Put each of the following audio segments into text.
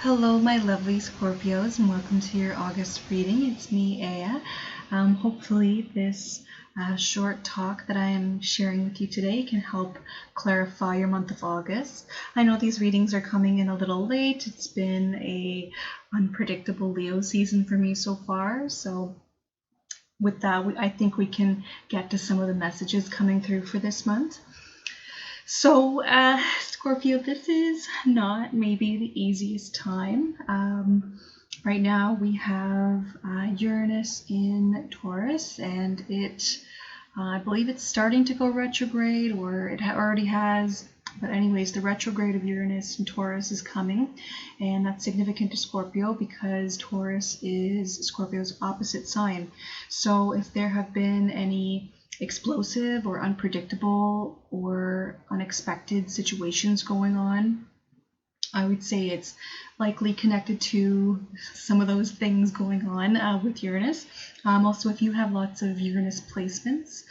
Hello, my lovely Scorpios, and welcome to your August reading. It's me, Aya. Hopefully, this short talk that I am sharing with you today can help clarify your month of August. I know these readings are coming in a little late. It's been a unpredictable Leo season for me so far, so with that, I think we can get to some of the messages coming through for this month. So, Scorpio, this is not maybe the easiest time. Right now we have Uranus in Taurus, and I believe it's starting to go retrograde, or it already has. But anyways, the retrograde of Uranus in Taurus is coming, and that's significant to Scorpio because Taurus is Scorpio's opposite sign. So if there have been any explosive or unpredictable or unexpected situations going on, I would say it's likely connected to some of those things going on with Uranus. Also, if you have lots of Uranus placements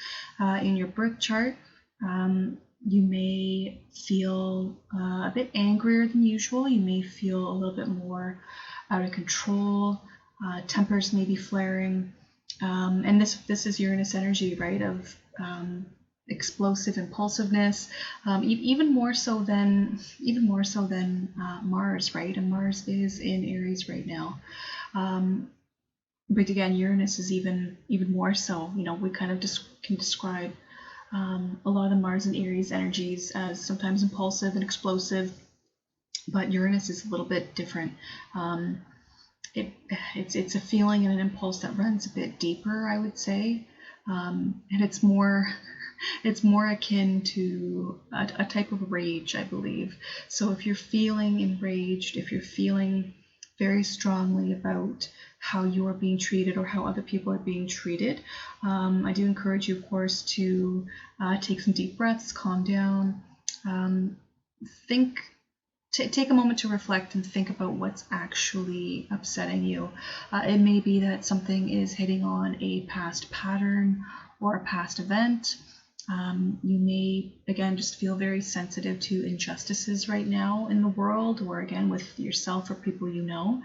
in your birth chart, you may feel a bit angrier than usual. You may feel a little bit more out of control. Tempers may be flaring. And this is Uranus energy, right, of explosive impulsiveness, even more so than Mars, right? And Mars is in Aries right now. But again, Uranus is even more so. We kind of can describe a lot of the Mars and Aries energies as sometimes impulsive and explosive, but Uranus is a little bit different. It's a feeling and an impulse that runs a bit deeper, I would say, and it's more akin to a type of rage, I believe. So if you're feeling enraged, if you're feeling very strongly about how you are being treated or how other people are being treated, I do encourage you, of course, to take some deep breaths, calm down, take a moment to reflect and think about what's actually upsetting you. It may be that something is hitting on a past pattern or a past event. You may, again, just feel very sensitive to injustices right now in the world, or again with yourself or people you know.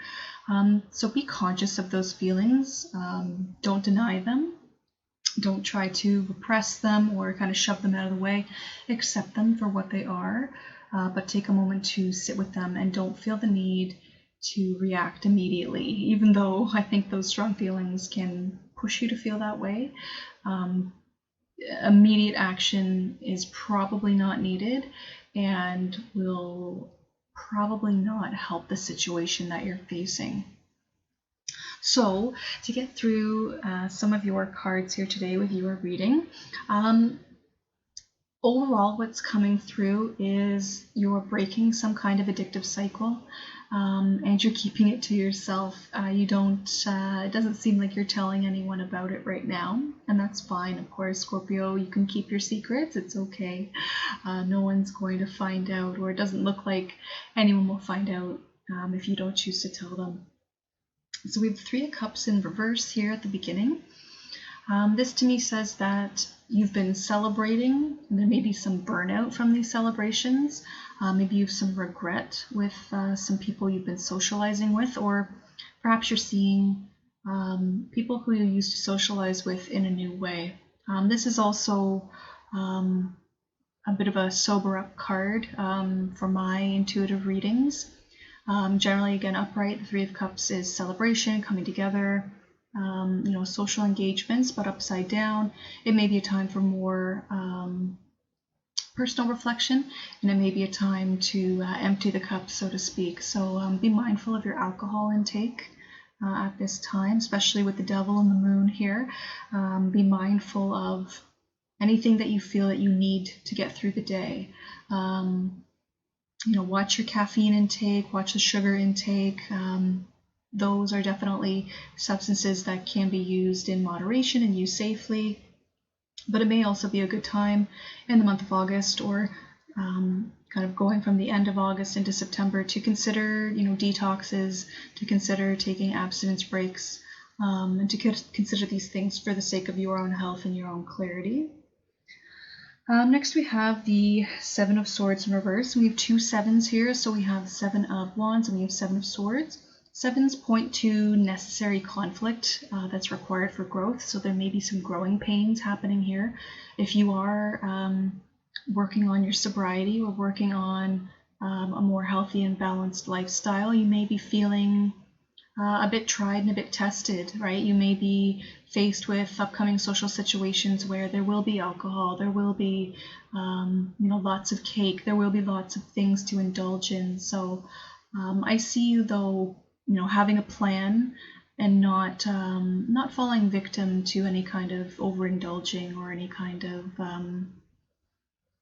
So be conscious of those feelings. Don't deny them. Don't try to repress them or kind of shove them out of the way. Accept them for what they are. But take a moment to sit with them and don't feel the need to react immediately, even though I think those strong feelings can push you to feel that way. Immediate action is probably not needed and will probably not help the situation that you're facing. So to get through some of your cards here today with your reading, overall, what's coming through is you're breaking some kind of addictive cycle, and you're keeping it to yourself. It doesn't seem like you're telling anyone about it right now, and that's fine. Of course, Scorpio, you can keep your secrets. It's okay. No one's going to find out, or it doesn't look like anyone will find out if you don't choose to tell them. So we have the Three of Cups in reverse here at the beginning. This to me says that you've been celebrating, and there may be some burnout from these celebrations. Maybe you have some regret with some people you've been socializing with, or perhaps you're seeing people who you used to socialize with in a new way. This is also a bit of a sober up card for my intuitive readings. Generally, again, upright, the Three of Cups is celebration, coming together, social engagements, but upside down, it may be a time for more personal reflection, and it may be a time to empty the cup, so to speak. So be mindful of your alcohol intake at this time, especially with the Devil and the Moon here. Be mindful of anything that you feel that you need to get through the day. Watch your caffeine intake, watch the sugar intake. Those are definitely substances that can be used in moderation and used safely, but it may also be a good time in the month of August, or kind of going from the end of August into September, to consider detoxes, to consider taking abstinence breaks, and to consider these things for the sake of your own health and your own clarity. Next we have the Seven of Swords in reverse. We have two sevens here, so we have Seven of Wands and we have Seven of Swords. Sevens point to necessary conflict that's required for growth, so there may be some growing pains happening here. If you are working on your sobriety or working on a more healthy and balanced lifestyle, you may be feeling a bit tried and a bit tested, right? You may be faced with upcoming social situations where there will be alcohol, there will be, lots of cake, there will be lots of things to indulge in. So I see you, though, having a plan and not falling victim to any kind of overindulging or any kind of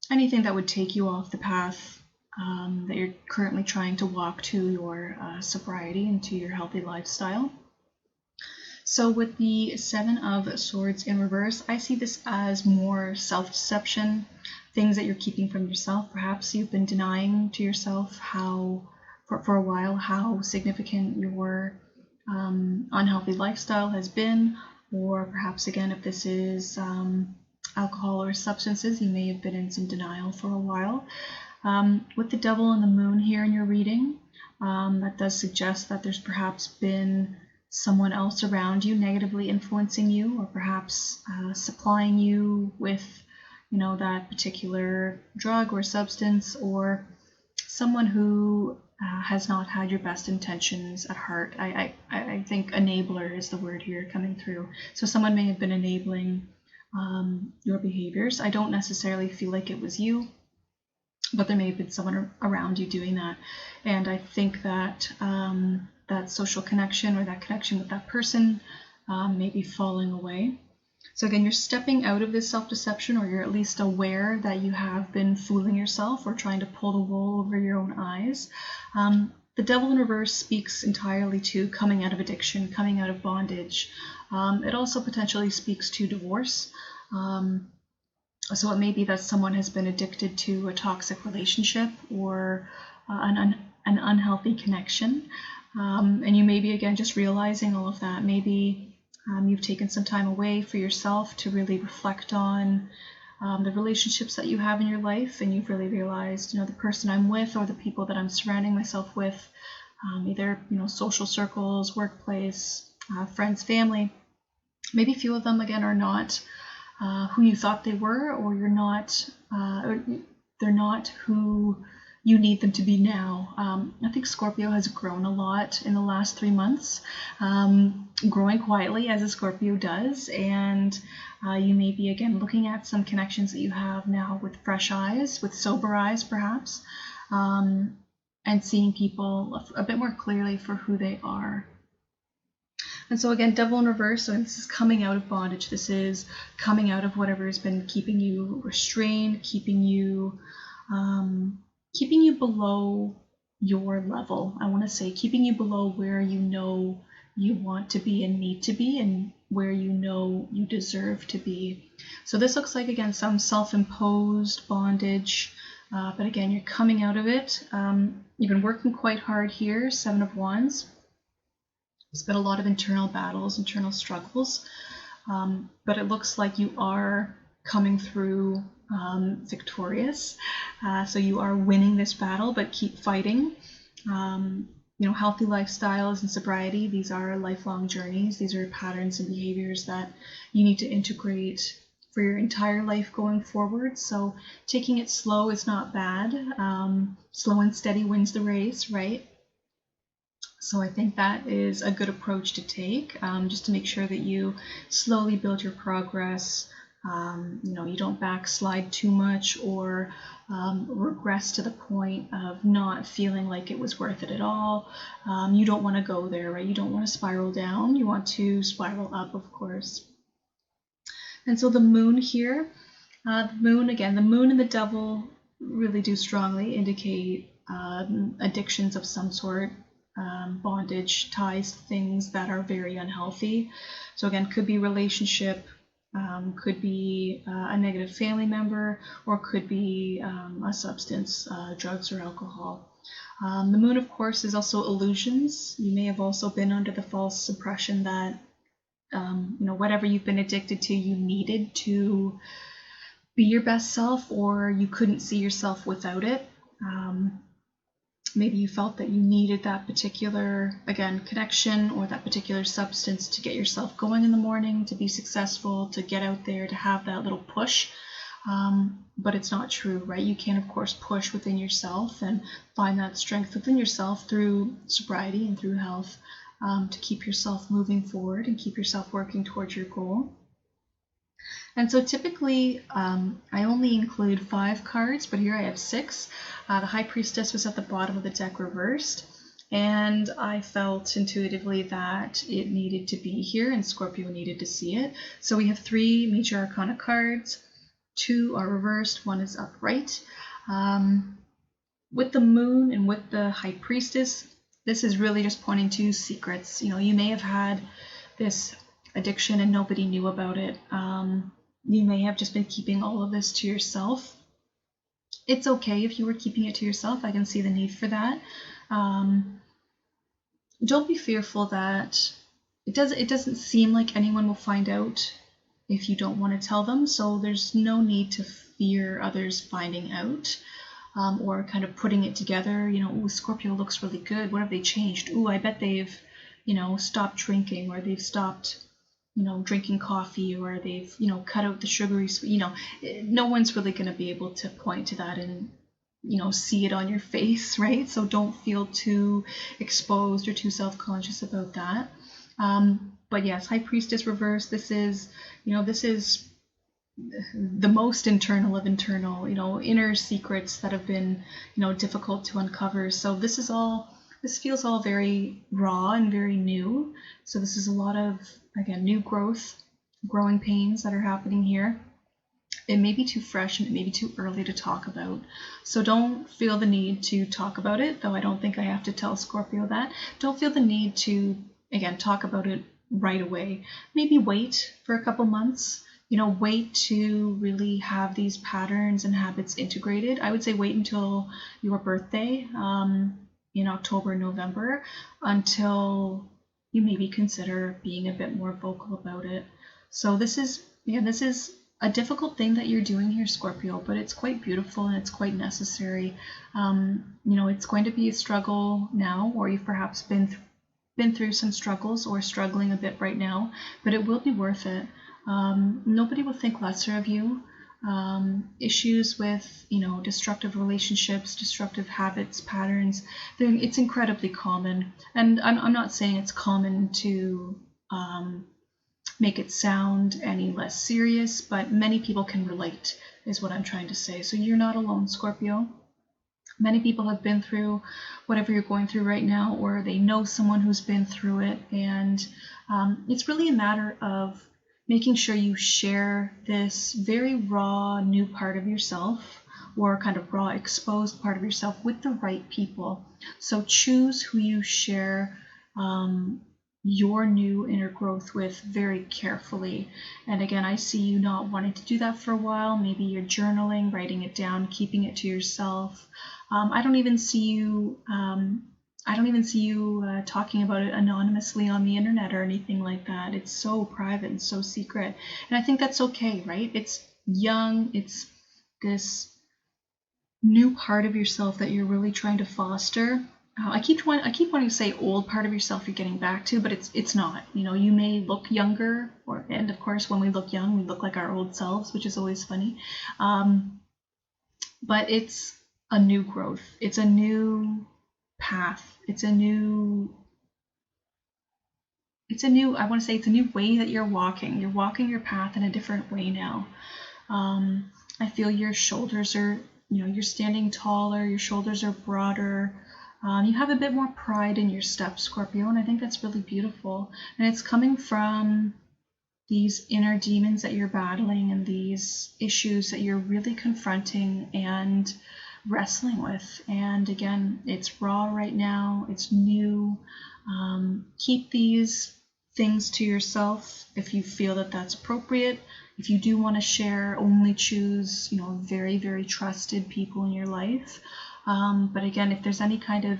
anything that would take you off the path that you're currently trying to walk to your sobriety and to your healthy lifestyle. So with the Seven of Swords in reverse, I see this as more self-deception, things that you're keeping from yourself. Perhaps you've been denying to yourself for a while how significant your unhealthy lifestyle has been, or perhaps again, if this is alcohol or substances, you may have been in some denial for a while. With the Devil and the Moon here in your reading, that does suggest that there's perhaps been someone else around you negatively influencing you, or perhaps supplying you with, that particular drug or substance, or someone who has not had your best intentions at heart. I think enabler is the word here coming through. So someone may have been enabling your behaviors. I don't necessarily feel like it was you, but there may have been someone around you doing that. And I think that that social connection or that connection with that person may be falling away. So again, you're stepping out of this self-deception, or you're at least aware that you have been fooling yourself or trying to pull the wool over your own eyes. The Devil in reverse speaks entirely to coming out of addiction, coming out of bondage. It also potentially speaks to divorce. So it may be that someone has been addicted to a toxic relationship or an unhealthy connection. And you may be, again, just realizing all of that. Maybe you've taken some time away for yourself to really reflect on the relationships that you have in your life, and you've really realized, the person I'm with or the people that I'm surrounding myself with, either, social circles, workplace, friends, family, maybe a few of them, again, are not who you thought they were, or they're not who you need them to be now. I think Scorpio has grown a lot in the last 3 months, growing quietly as a Scorpio does, and you may be, again, looking at some connections that you have now with fresh eyes, with sober eyes perhaps, and seeing people a bit more clearly for who they are. And so again, Devil in reverse, so this is coming out of bondage. This is coming out of whatever has been keeping you restrained, keeping you below your level. I want to say keeping you below where you want to be and need to be, and where you deserve to be. So this looks like, again, some self-imposed bondage, but again, you're coming out of it. You've been working quite hard here, Seven of Wands. There's been a lot of internal battles, internal struggles, but it looks like you are coming through victorious. So you are winning this battle, but keep fighting. Healthy lifestyles and sobriety, these are lifelong journeys. These are patterns and behaviors that you need to integrate for your entire life going forward. So taking it slow is not bad. Slow and steady wins the race, right? So I think that is a good approach to take, just to make sure that you slowly build your progress. You don't backslide too much or regress to the point of not feeling like it was worth it at all. You don't want to go there, right? You don't want to spiral down. You want to spiral up, of course. And so the Moon here, the Moon and the Devil really do strongly indicate addictions of some sort. Bondage, ties, things that are very unhealthy. So again, could be relationship, could be a negative family member, or could be a substance, drugs or alcohol. The Moon, of course, is also illusions. You may have also been under the false impression that whatever you've been addicted to, you needed to be your best self, or you couldn't see yourself without it. Maybe you felt that you needed that particular, again, connection or that particular substance to get yourself going in the morning, to be successful, to get out there, to have that little push. But it's not true, right? You can, of course, push within yourself and find that strength within yourself through sobriety and through health, to keep yourself moving forward and keep yourself working towards your goal. And so typically I only include 5 cards, but here I have 6. The High Priestess was at the bottom of the deck reversed, and I felt intuitively that it needed to be here and Scorpio needed to see it. So we have 3 Major Arcana cards. 2 are reversed, 1 is upright. With the Moon and with the High Priestess, this is really just pointing to secrets. You know, you may have had this addiction and nobody knew about it. You may have just been keeping all of this to yourself. It's okay if you were keeping it to yourself. I can see the need for that. Don't be fearful that it doesn't seem like anyone will find out if you don't want to tell them, so there's no need to fear others finding out, or kind of putting it together. You know, ooh, Scorpio looks really good. What have they changed? Ooh, I bet they've, you know, stopped drinking, or they've stopped, you know, drinking coffee, or they've, you know, cut out the sugary sweet. You know, no one's really going to be able to point to that and, you know, see it on your face, right? So don't feel too exposed or too self-conscious about that. But yes, High Priestess reverse, this is, you know, this is the most internal of internal, you know, inner secrets that have been, you know, difficult to uncover. So this feels all very raw and very new. So this is a lot of, again, new growing pains that are happening here. It may be too fresh and it may be too early to talk about. So don't feel the need to talk about it, though I don't think I have to tell Scorpio that. Don't feel the need to, again, talk about it right away. Maybe wait for a couple months. You know, wait to really have these patterns and habits integrated. I would say wait until your birthday, in October, November, until you maybe consider being a bit more vocal about it. So this is a difficult thing that you're doing here, Scorpio, but it's quite beautiful and it's quite necessary. You know, it's going to be a struggle now, or you've perhaps been through some struggles or struggling a bit right now, but it will be worth it. Nobody will think lesser of you. Issues with, you know, destructive relationships, destructive habits, patterns, it's incredibly common. And I'm not saying it's common to make it sound any less serious, but many people can relate, is what I'm trying to say. So you're not alone, Scorpio. Many people have been through whatever you're going through right now, or they know someone who's been through it, and it's really a matter of making sure you share this very raw new part of yourself, or kind of raw exposed part of yourself, with the right people. So choose who you share your new inner growth with very carefully. And again, I see you not wanting to do that for a while. Maybe you're journaling, writing it down, keeping it to yourself. I don't even see you talking about it anonymously on the internet or anything like that. It's so private and so secret, and I think that's okay, right? It's young. It's this new part of yourself that you're really trying to foster. I keep wanting to say old part of yourself you're getting back to, but it's not. You know, you may look younger, and of course, when we look young, we look like our old selves, which is always funny. But it's a new growth. It's a new path. It's a new way that you're walking. You're walking your path in a different way now. I feel your shoulders are, you know, you're standing taller, your shoulders are broader. You have a bit more pride in your step, Scorpio, and I think that's really beautiful. And it's coming from these inner demons that you're battling and these issues that you're really confronting and wrestling with. And again, it's raw right now, it's new. Keep these things to yourself if you feel that that's appropriate. If you do want to share, only choose, you know, very, very trusted people in your life. But again, if there's any kind of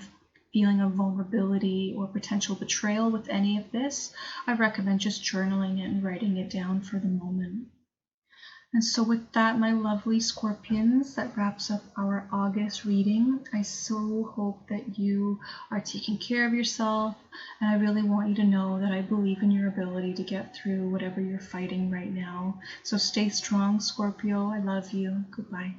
feeling of vulnerability or potential betrayal with any of this, I recommend just journaling it and writing it down for the moment. And so with that, my lovely Scorpions, that wraps up our August reading. I so hope that you are taking care of yourself, and I really want you to know that I believe in your ability to get through whatever you're fighting right now. So stay strong, Scorpio. I love you. Goodbye.